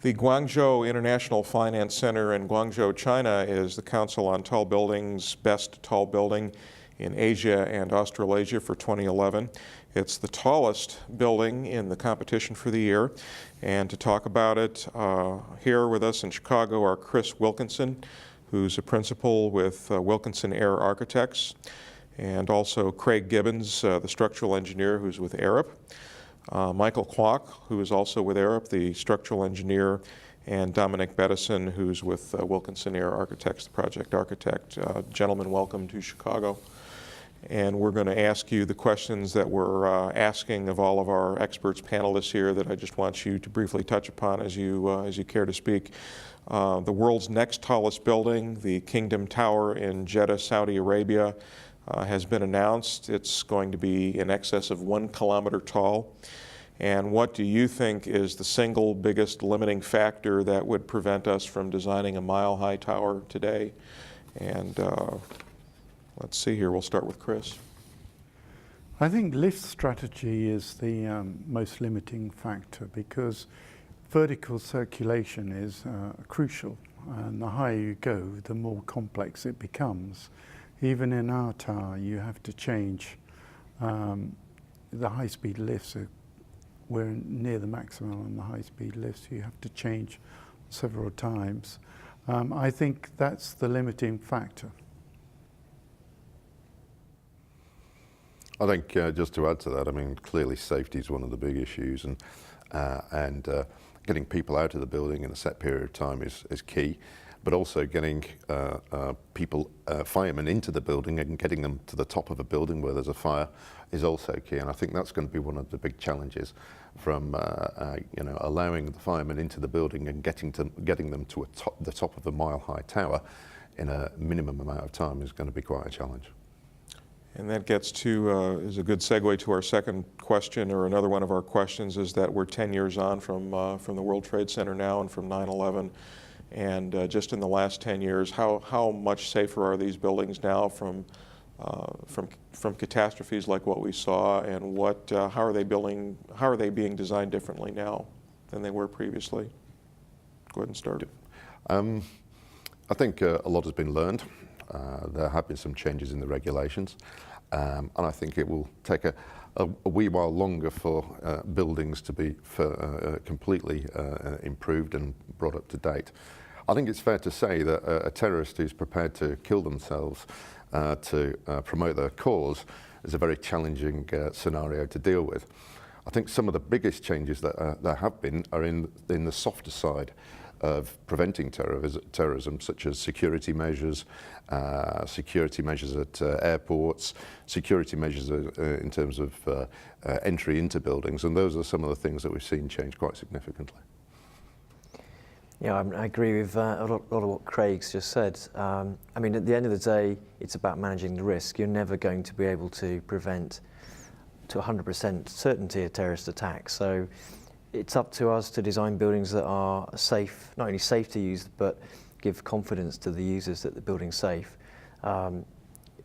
The Guangzhou International Finance Center in Guangzhou, China is the Council on Tall Building's Best Tall Building in Asia and Australasia for 2011. It's the tallest building in the competition for the year. And to talk about it, here with us in Chicago are Chris Wilkinson, who's a principal with Wilkinson Eyre Architects, and also Craig Gibbons, the structural engineer who's with Arup. Michael Kwok, who is also with Arup, the structural engineer, and Dominic Bettison, who's with Wilkinson Eyre Architects, the project architect. Gentlemen, welcome to Chicago. And we're going to ask you the questions that we're asking of all of our experts, panelists here, that I just want you to briefly touch upon as you care to speak. The world's next tallest building, the Kingdom Tower in Jeddah, Saudi Arabia, has been announced. It's going to be in excess of 1 kilometer tall. And what do you think is the single biggest limiting factor that would prevent us from designing a mile-high tower today? And let's see here, we'll start with Chris. I think lift strategy is the most limiting factor, because vertical circulation is crucial, and the higher you go, the more complex it becomes. Even in our tower, you have to change. The high-speed lifts, we're near the maximum on the high-speed lifts. You have to change several times. I think that's the limiting factor. I think just to add to that, I mean, clearly safety is one of the big issues, and getting people out of the building in a set period of time is key. But also getting firemen into the building and getting them to the top of a building where there's a fire is also key. And I think that's going to be one of the big challenges from allowing the firemen into the building and getting them to the top of a mile-high tower in a minimum amount of time is going to be quite a challenge. And that gets to, is a good segue to our second question, or another one of our questions, is that we're 10 years on from the World Trade Center now and from 9/11. And just in the last 10 years, how much safer are these buildings now from catastrophes like what we saw, and how are they being designed differently now than they were previously? Go ahead and start. I think a lot has been learned. There have been some changes in the regulations, and I think it will take a wee while longer for buildings to be completely improved and brought up to date. I think it's fair to say that a terrorist who's prepared to kill themselves to promote their cause is a very challenging scenario to deal with. I think some of the biggest changes that there have been are in the softer side of preventing terrorism, such as security measures at airports, security measures in terms of entry into buildings, and those are some of the things that we've seen change quite significantly. Yeah, I agree with a lot of what Craig's just said. I mean, at the end of the day, it's about managing the risk. You're never going to be able to prevent to 100% certainty a terrorist attack. So it's up to us to design buildings that are safe, not only safe to use, but give confidence to the users that the building's safe.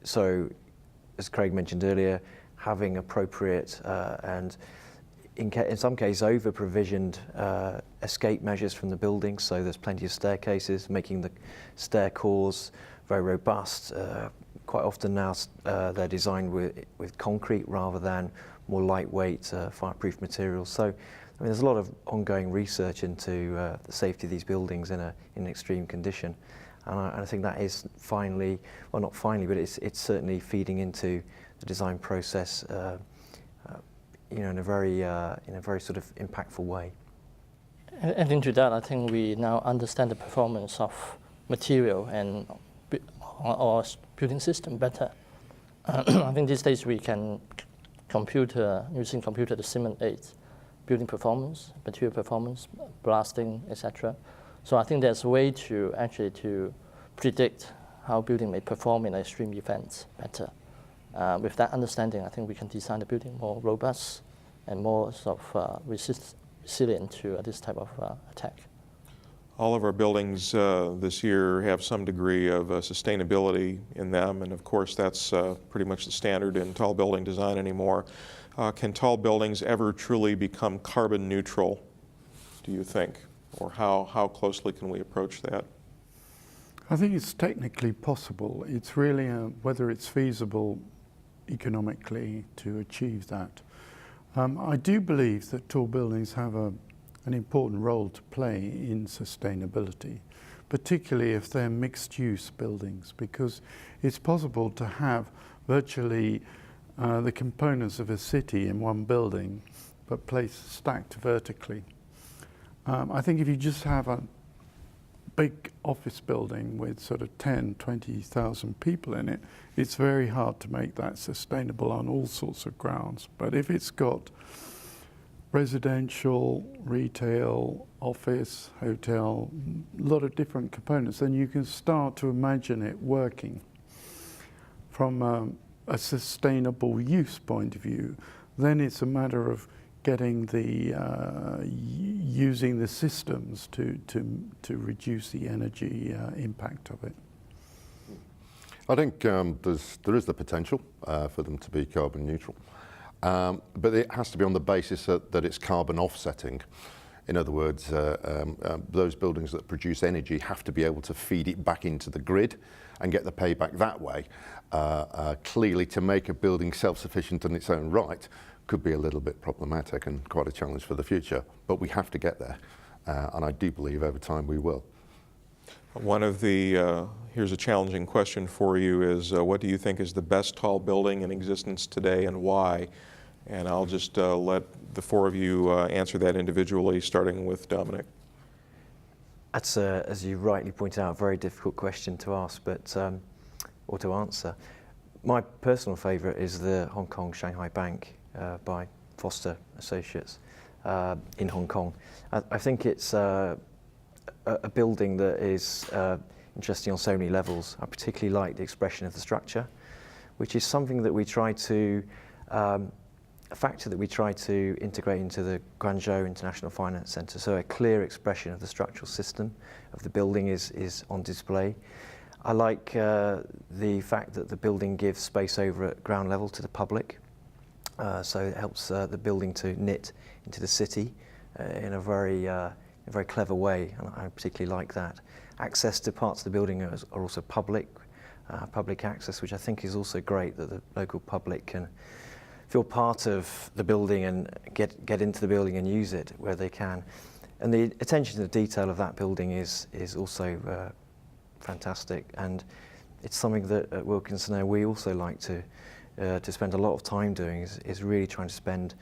So, as Craig mentioned earlier, having appropriate and in some cases over-provisioned escape measures from the building, so there's plenty of staircases, making the stair cores very robust. Quite often now they're designed with concrete rather than more lightweight fireproof materials. So, I mean, there's a lot of ongoing research into the safety of these buildings in an extreme condition, and I think that is finally, well, not finally, but it's certainly feeding into the design process, in a very sort of impactful way. Adding to that, I think we now understand the performance of material and our building system better. I think these days we can using computer to simulate building performance, material performance, blasting, etc. So I think there's a way to actually to predict how building may perform in extreme events better. With that understanding, I think we can design the building more robust and more sort of resilient to this type of attack. All of our buildings this year have some degree of sustainability in them, and of course that's pretty much the standard in tall building design anymore. Can tall buildings ever truly become carbon neutral, do you think? or how closely can we approach that? I think it's technically possible. It's really whether it's feasible economically to achieve that. I do believe that tall buildings have an important role to play in sustainability, particularly if they're mixed-use buildings, because it's possible to have virtually the components of a city in one building, but placed stacked vertically. I think if you just have a big office building with sort of 10, 20,000 people in it, it's very hard to make that sustainable on all sorts of grounds. But if it's got residential, retail, office, hotel, a lot of different components, then you can start to imagine it working from a sustainable use point of view. Then it's a matter of getting using the systems to reduce the energy impact of it. I think there is the potential for them to be carbon neutral, but it has to be on the basis that it's carbon offsetting. In other words, those buildings that produce energy have to be able to feed it back into the grid and get the payback that way. Clearly, to make a building self-sufficient in its own right could be a little bit problematic and quite a challenge for the future, but we have to get there, and I do believe over time we will. One of the, here's a challenging question for you, is what do you think is the best tall building in existence today and why? And I'll just let the four of you answer that individually, starting with Dominic. That's, as you rightly pointed out, a very difficult question to ask, but or to answer. My personal favourite is the Hong Kong Shanghai Bank by Foster Associates in Hong Kong. I think it's a building that is interesting on so many levels. I particularly like the expression of the structure, which is something that we try to, a factor that we try to integrate into the Guangzhou International Finance Centre. So a clear expression of the structural system of the building is on display. I like the fact that the building gives space over at ground level to the public. So it helps the building to knit into the city in a very clever way, and I particularly like that. Access to parts of the building are also public access, which I think is also great, that the local public can feel part of the building and get into the building and use it where they can. And the attention to the detail of that building is also fantastic, and it's something that at Wilkinson we also like to spend a lot of time doing, is really trying to spend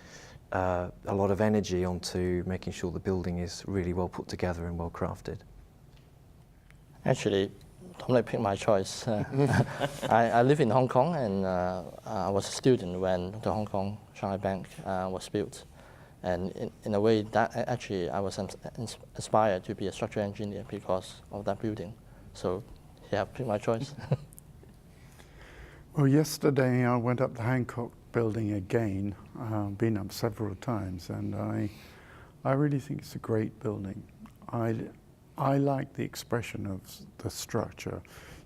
a lot of energy onto making sure the building is really well put together and well crafted. Actually, Dominic picked my choice. I live in Hong Kong, and I was a student when the Hong Kong Shanghai Bank was built. And in a way, that actually I was inspired to be a structural engineer because of that building. So, yeah, picked my choice. Well, yesterday I went up the Hancock building again, been up several times, and I really think it's a great building. I like the expression of the structure.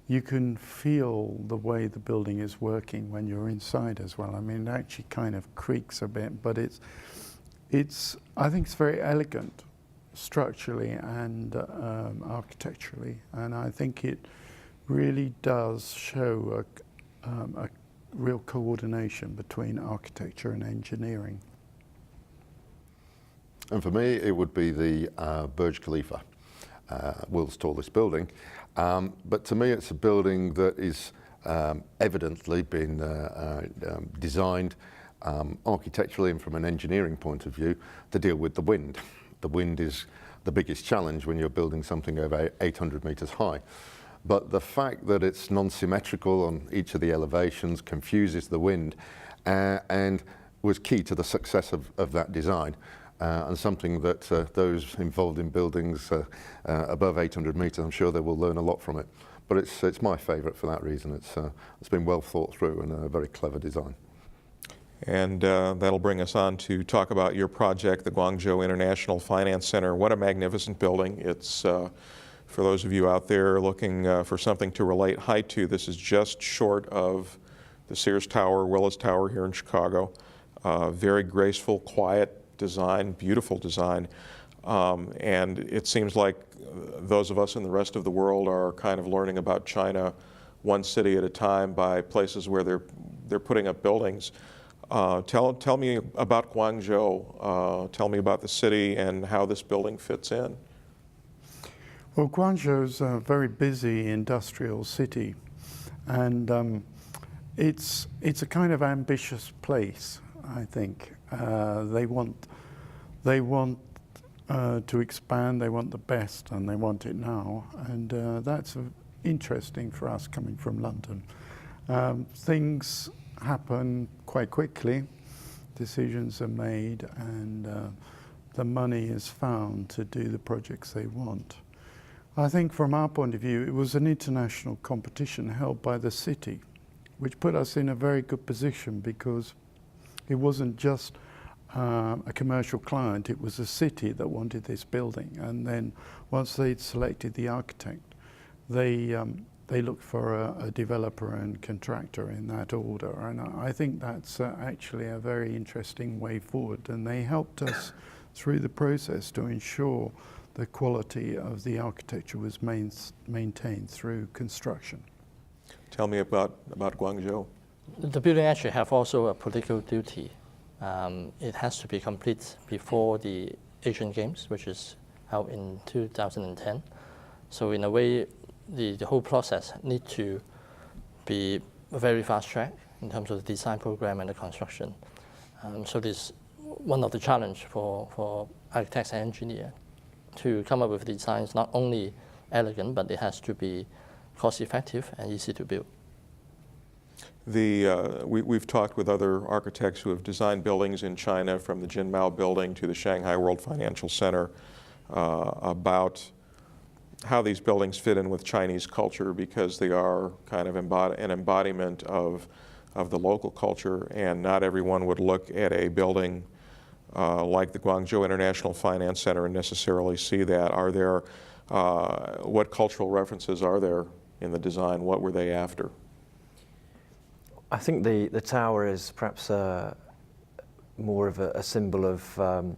You can feel the way the building is working when you're inside as well. I mean, it actually kind of creaks a bit, but I think it's very elegant structurally and architecturally, and I think it really does show a real coordination between architecture and engineering. And for me, it would be the Burj Khalifa, world's tallest building. But to me, it's a building that is evidently been designed architecturally and from an engineering point of view to deal with the wind. The wind is the biggest challenge when you're building something over 800 meters high. But the fact that it's non-symmetrical on each of the elevations confuses the wind and was key to the success of that design, and something that those involved in buildings above 800 metres, I'm sure they will learn a lot from it. But it's my favourite for that reason. It's been well thought through and a very clever design. And that'll bring us on to talk about your project, the Guangzhou International Finance Center. What a magnificent building. It's for those of you out there looking for something to relate height to, this is just short of the Sears Tower, Willis Tower here in Chicago. Very graceful, quiet design, beautiful design. And it seems like those of us in the rest of the world are kind of learning about China one city at a time by places where they're putting up buildings. Tell me about Guangzhou. Tell me about the city and how this building fits in. Well, Guangzhou is a very busy industrial city, and it's a kind of ambitious place, I think. They want to expand, they want the best, and they want it now, and that's interesting for us coming from London. Things happen quite quickly, decisions are made, and the money is found to do the projects they want. I think from our point of view, it was an international competition held by the city, which put us in a very good position because it wasn't just a commercial client, it was a city that wanted this building. And then once they'd selected the architect, they looked for a developer and contractor in that order. And I think that's actually a very interesting way forward. And they helped us through the process to ensure the quality of the architecture was maintained through construction. Tell me about Guangzhou. The building actually have also a political duty. It has to be complete before the Asian Games, which is out in 2010. So in a way, the whole process needs to be a very fast track in terms of the design program and the construction. So this is one of the challenge for architects and engineers to come up with designs not only elegant, but it has to be cost-effective and easy to build. We've talked with other architects who have designed buildings in China, from the Jinmao building to the Shanghai World Financial Center, about how these buildings fit in with Chinese culture, because they are kind of an embodiment of the local culture, and not everyone would look at a building like the Guangzhou International Finance Center and necessarily see that. Are there, what cultural references are there in the design? What were they after? I think the tower is perhaps more of a symbol of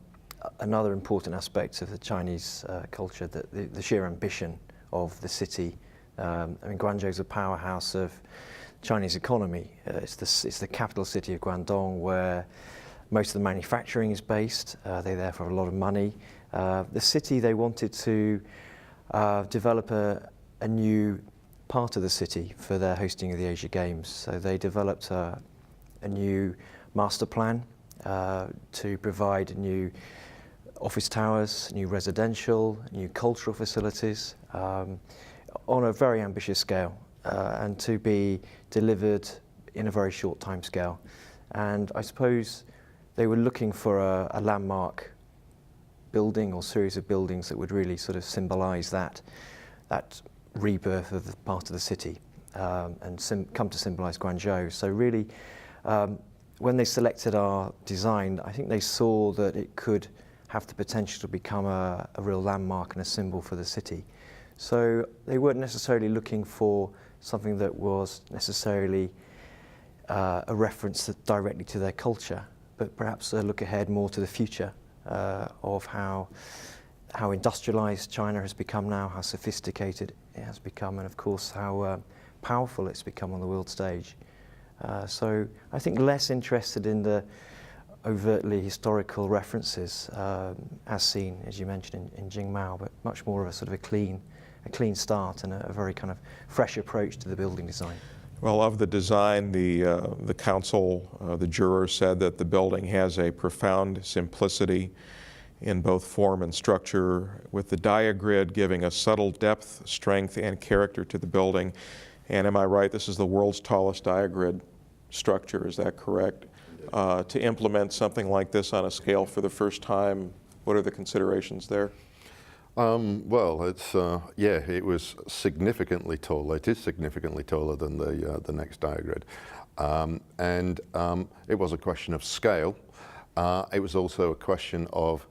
another important aspect of the Chinese culture, the sheer ambition of the city. I mean, Guangzhou is a powerhouse of Chinese economy. It's the capital city of Guangdong, where most of the manufacturing is based. They therefore have a lot of money. The city, they wanted to develop a new part of the city for their hosting of the Asia Games. So they developed a new master plan to provide new office towers, new residential, new cultural facilities on a very ambitious scale, and to be delivered in a very short time scale. And I suppose they were looking for a landmark building or series of buildings that would really sort of symbolize that rebirth of the part of the city, and come to symbolize Guangzhou. So really, when they selected our design, I think they saw that it could have the potential to become a real landmark and a symbol for the city. So they weren't necessarily looking for something that was necessarily a reference directly to their culture, but perhaps a look ahead more to the future of how industrialized China has become now, how sophisticated it has become, and of course how powerful it's become on the world stage. So I think less interested in the overtly historical references, as seen, as you mentioned, in Jinmao, but much more of a sort of a clean start and a very kind of fresh approach to the building design. Well, of the design, the council, the jurors said that the building has a profound simplicity in both form and structure, with the Diagrid giving a subtle depth, strength, and character to the building. And am I right, this is the world's tallest Diagrid structure, is that correct? To implement something like this on a scale for the first time, what are the considerations there? Well, it's it was significantly taller. It is significantly taller than the next Diagrid, and it was a question of scale. It was also a question of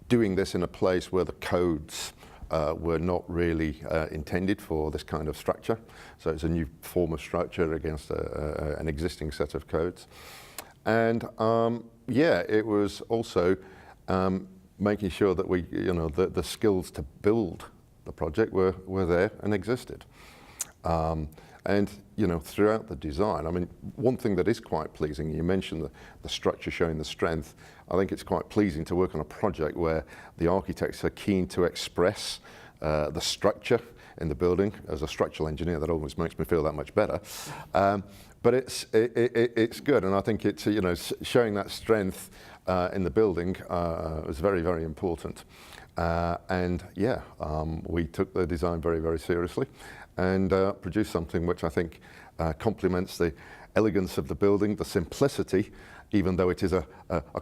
doing this in a place where the codes were not really intended for this kind of structure. So it's a new form of structure against an existing set of codes. And it was also making sure that we, the skills to build the project were there and existed. And throughout the design, I mean, one thing that is quite pleasing, you mentioned the structure showing the strength. I think it's quite pleasing to work on a project where the architects are keen to express the structure in the building. As a structural engineer, that always makes me feel that much better. But it's good, and I think it's showing that strength in the building was very, very important. And yeah, we took the design very, very seriously and produced something which I think complements the elegance of the building, the simplicity. Even though it is a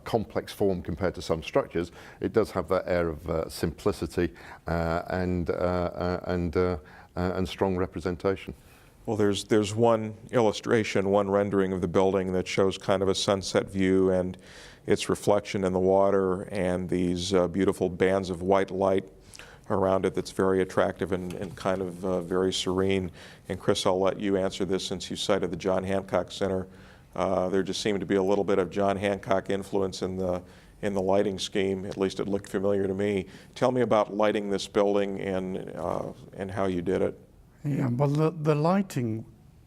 complex form compared to some structures, it does have that air of simplicity and strong representation. Well, there's one illustration, one rendering of the building that shows kind of a sunset view and its reflection in the water and these beautiful bands of white light around it that's very attractive and kind of very serene. And Chris, I'll let you answer this since you cited the John Hancock Center. There just seemed to be a little bit of John Hancock influence in the lighting scheme. At least it looked familiar to me. Tell me about lighting this building and how you did it. Yeah, well, the lighting,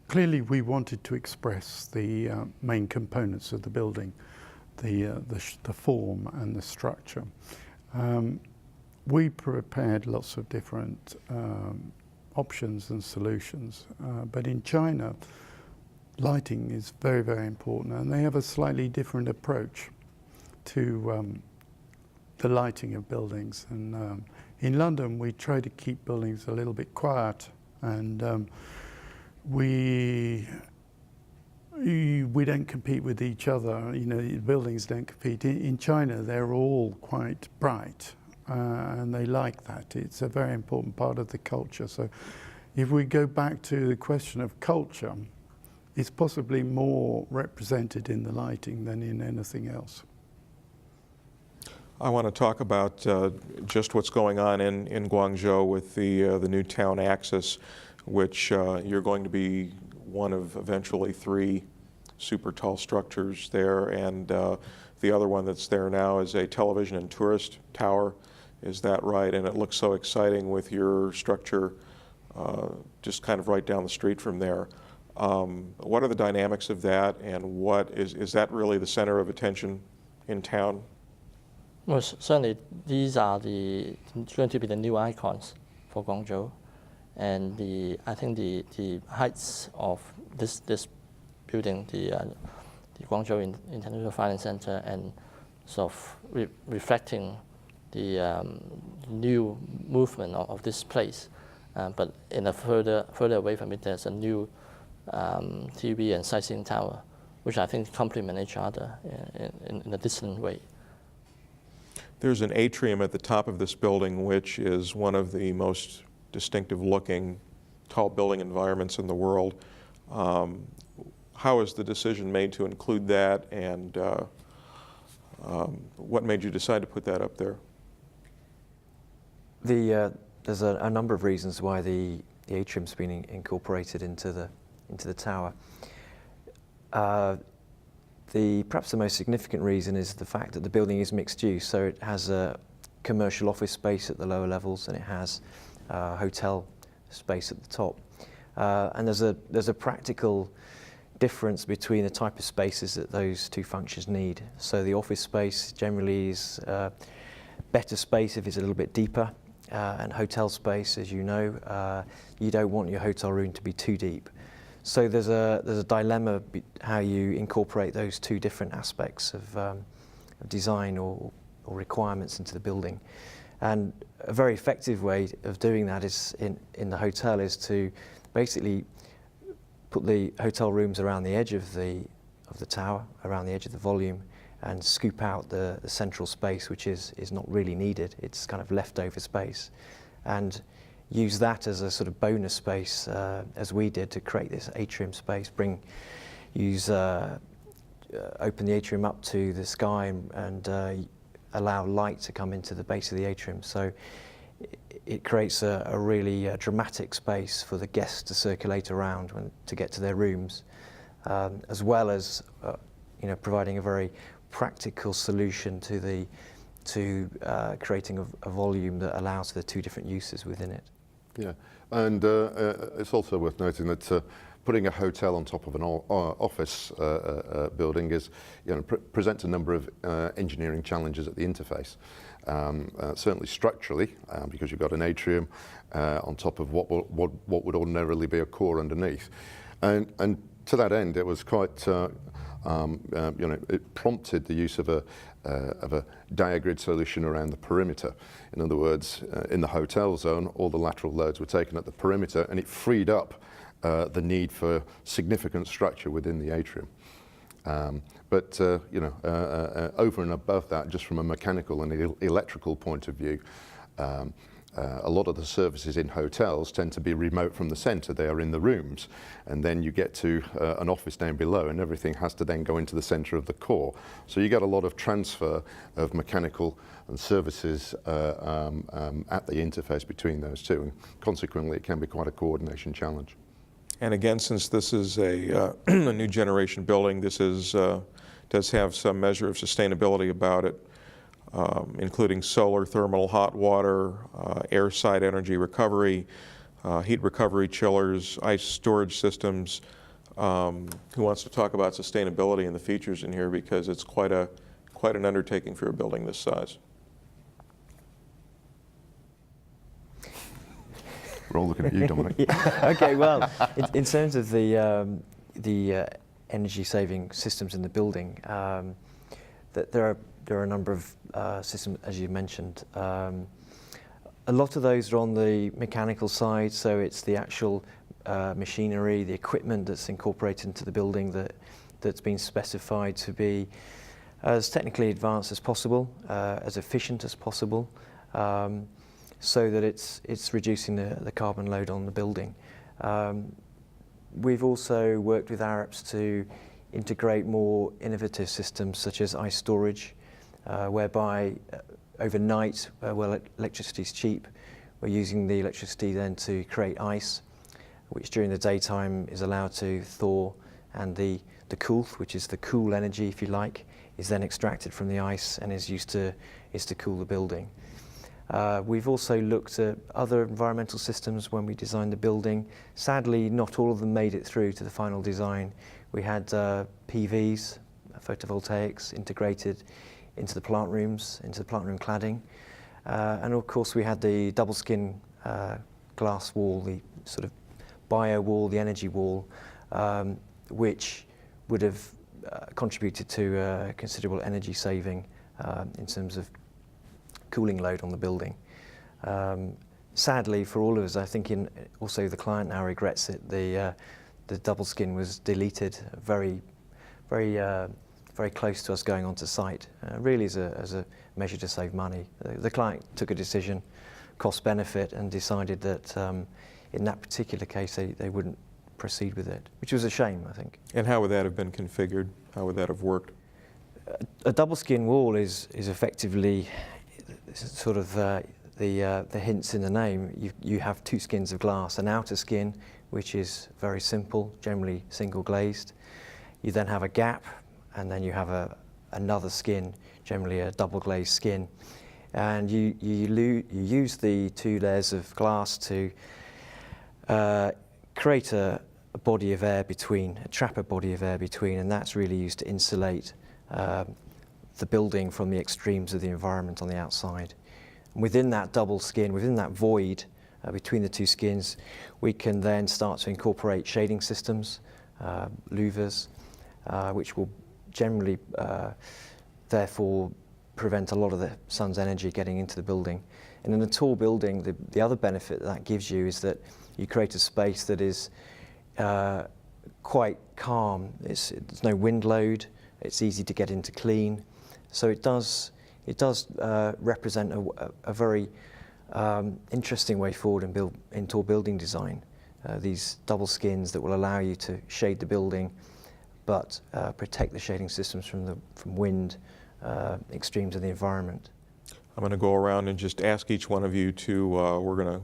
clearly we wanted to express the main components of the building, the form and the structure. We prepared lots of different options and solutions, but in China, lighting is very, very important, and they have a slightly different approach to the lighting of buildings. And in London, we try to keep buildings a little bit quiet, and we don't compete with each other. Buildings don't compete. In China, they're all quite bright, and they like that. It's a very important part of the culture. So if we go back to the question of culture, it's possibly more represented in the lighting than in anything else. I want to talk about just what's going on in Guangzhou with the new town axis, which you're going to be one of eventually 3 super tall structures there, and the other one that's there now is a television and tourist tower. Is that right? And it looks so exciting with your structure just kind of right down the street from there. What are the dynamics of that, and what is that really the center of attention in town? Well, certainly these are going to be the new icons for Guangzhou, and I think the heights of this building, the Guangzhou International Finance Center, and sort of reflecting the new movement of this place, but in a further away from it, there's a new TV and sightseeing tower, which I think complement each other in a distant way. There's an atrium at the top of this building, which is one of the most distinctive looking tall building environments in the world. How was the decision made to include that, and what made you decide to put that up there? There's a number of reasons why the atrium's been incorporated into the tower. Perhaps the most significant reason is the fact that the building is mixed use, so it has a commercial office space at the lower levels and it has hotel space at the top. And there's a practical difference between the type of spaces that those 2 functions need. So the office space generally is better space if it's a little bit deeper, and hotel space, as you know, you don't want your hotel room to be too deep. So there's a dilemma how you incorporate those 2 different aspects of design or requirements into the building. And a very effective way of doing that is in the hotel is to basically put the hotel rooms around the edge of the tower, around the edge of the volume, and scoop out the central space, which is not really needed. It's kind of leftover space, and use that as a sort of bonus space, as we did, to create this atrium space. Open the atrium up to the sky and allow light to come into the base of the atrium. So it creates a really dramatic space for the guests to circulate around to get to their rooms, as well as providing a very practical solution to the to creating a volume that allows for the two different uses within it. Yeah, and it's also worth noting that putting a hotel on top of an office building is, presents a number of engineering challenges at the interface. Certainly structurally, because you've got an atrium on top of what would ordinarily be a core underneath, and to that end, it was quite, it prompted the use of a Diagrid solution around the perimeter. In other words, in the hotel zone, all the lateral loads were taken at the perimeter, and it freed up the need for significant structure within the atrium. But over and above that, just from a mechanical and electrical point of view, a lot of the services in hotels tend to be remote from the centre. They are in the rooms, and then you get to an office down below, and everything has to then go into the centre of the core. So you get a lot of transfer of mechanical and services at the interface between those two, and consequently it can be quite a coordination challenge. And again, since this is a new generation building, this does have some measure of sustainability about it, including solar, thermal, hot water, air side energy recovery, heat recovery chillers, ice storage systems. Who wants to talk about sustainability and the features in here, because it's quite an undertaking for a building this size. We're all looking at you, Dominic. Yeah. Okay, well, in terms of the energy saving systems in the building, that there are a number of systems, as you mentioned. A lot of those are on the mechanical side, so it's the actual machinery, the equipment that's incorporated into the building that's been specified to be as technically advanced as possible, as efficient as possible, so that it's reducing the carbon load on the building. We've also worked with Arups to integrate more innovative systems such as ice storage, whereby overnight, well, electricity is cheap, we're using the electricity then to create ice, which during the daytime is allowed to thaw, and the cool, which is the cool energy, if you like, is then extracted from the ice and is to cool the building. We've also looked at other environmental systems when we designed the building. Sadly, not all of them made it through to the final design. We had PVs, photovoltaics, integrated into the plant rooms, into the plant room cladding. And of course we had the double skin glass wall, the sort of bio wall, the energy wall, which would have contributed to considerable energy saving in terms of cooling load on the building. Sadly for all of us, I think also the client now regrets it, the double skin was deleted very close to us going onto site, really as a measure to save money. The client took a decision, cost benefit, and decided that in that particular case they wouldn't proceed with it, which was a shame, I think. And how would that have been configured? How would that have worked? A double skin wall is effectively sort of the hints in the name. You have two skins of glass, an outer skin, which is very simple, generally single glazed. You then have a gap, and then you have another skin, generally a double glazed skin. And you use the two layers of glass to create a body of air between, trap a body of air between, and that's really used to insulate the building from the extremes of the environment on the outside. And within that double skin, within that void between the two skins, we can then start to incorporate shading systems, louvers, which will generally therefore prevent a lot of the sun's energy getting into the building. And in a tall building, the other benefit that gives you is that you create a space that is quite calm. There's no wind load. It's easy to get into clean. So it does represent a very interesting way forward in tall building design. These double skins that will allow you to shade the building, but protect the shading systems from wind extremes of the environment. I'm going to go around and just ask each one of you to, we're going to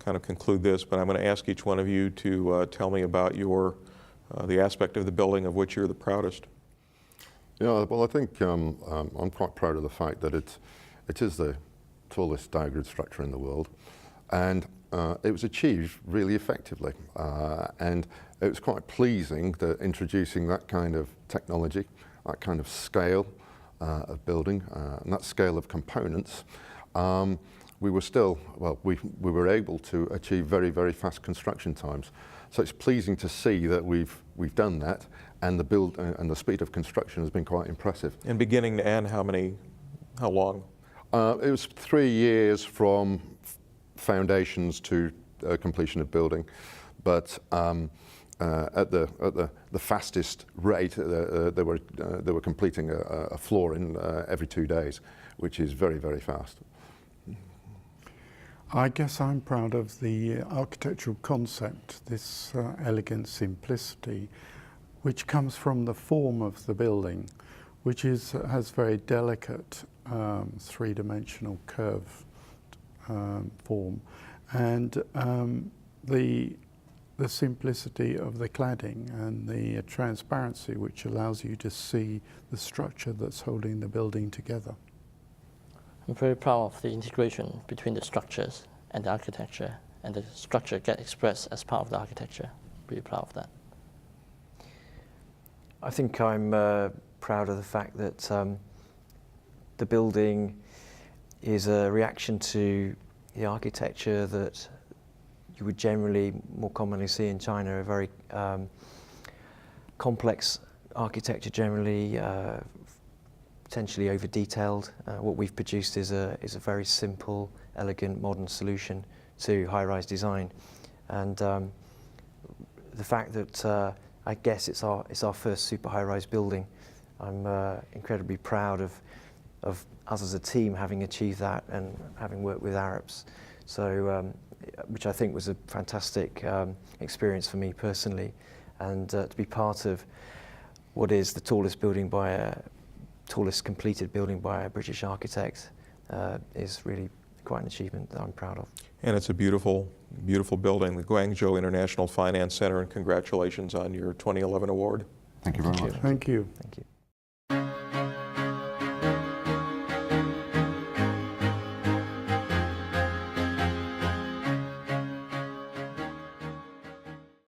kind of conclude this, but I'm going to ask each one of you to tell me about the aspect of the building of which you're the proudest. Yeah, well, I think I'm quite proud of the fact that It is the tallest Diagrid structure in the world, and it was achieved really effectively. And it was quite pleasing that introducing that kind of technology, that kind of scale of building, and that scale of components, we were still, well, we were able to achieve very, very fast construction times. So it's pleasing to see that we've done that, and the build and the speed of construction has been quite impressive. And beginning to end, how long? It was 3 years from foundations to completion of building, but at the fastest rate, they were completing a floor in every 2 days, which is very, very fast. I guess I'm proud of the architectural concept, this elegant simplicity, which comes from the form of the building, which has very delicate three-dimensional curve form, and the simplicity of the cladding and the transparency, which allows you to see the structure that's holding the building together. I'm very proud of the integration between the structures and the architecture, and the structure get expressed as part of the architecture. Really proud of that. I think I'm proud of the fact that the building is a reaction to the architecture that you would generally more commonly see in China, a very complex architecture generally, potentially over-detailed. What we've produced is a very simple, elegant, modern solution to high-rise design. And the fact that I guess it's our first super high-rise building, I'm incredibly proud of us as a team having achieved that and having worked with Arups. So, which I think was a fantastic experience for me personally, and to be part of what is the tallest completed building by a British architect is really quite an achievement that I'm proud of. And it's a beautiful, beautiful building, the Guangzhou International Finance Center, and congratulations on your 2011 award. Thank you very much. Thank you. Thank you.